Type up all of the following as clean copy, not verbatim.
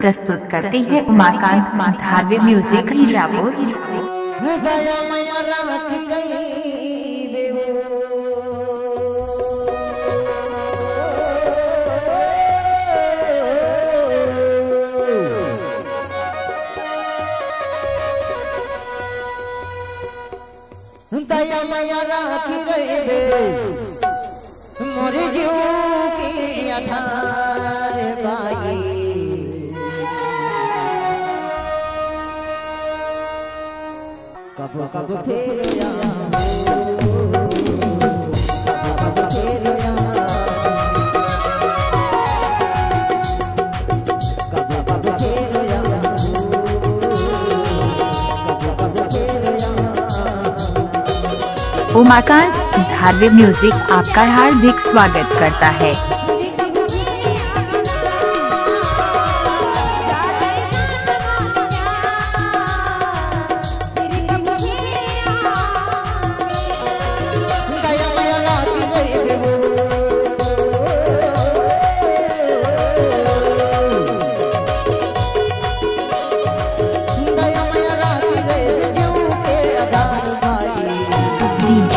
प्रस्तुत करते हैं उमाकांत धारवे म्यूजिक हीरापुर। दया मैया राखी रे मोर जीव की आधार बाई कब कब फेर उमाकांत धारवे म्यूजिक आपका हार्दिक स्वागत करता है।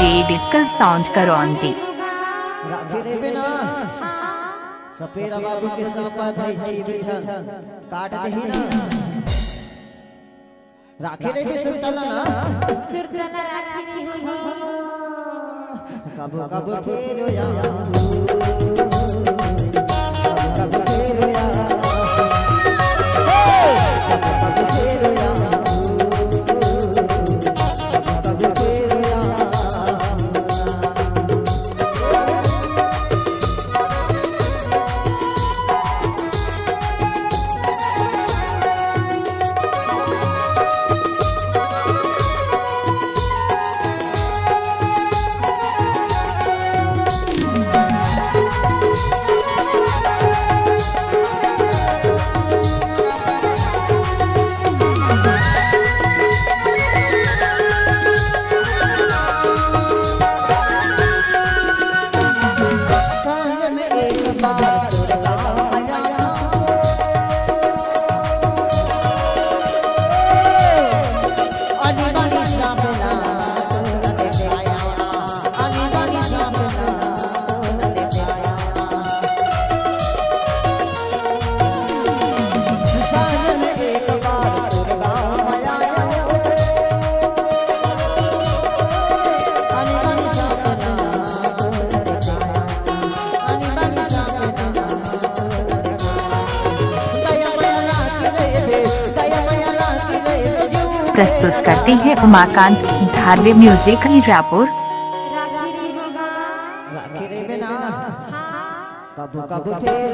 डिजिटल साउंड करौंदी सपेरा बाबू के सपा भाई जीवे छन काट दही ना राखी रे भी सुरतला ना राखी रे कब कब फेरो या कब फेरो या प्रस्तुत करते हैं उमाकांत धारवे म्यूजिक हीरापुर। राखी रे बिना कब कब फेर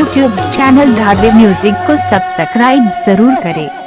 यूट्यूब चैनल धारवे म्यूजिक को सब्सक्राइब जरूर करें।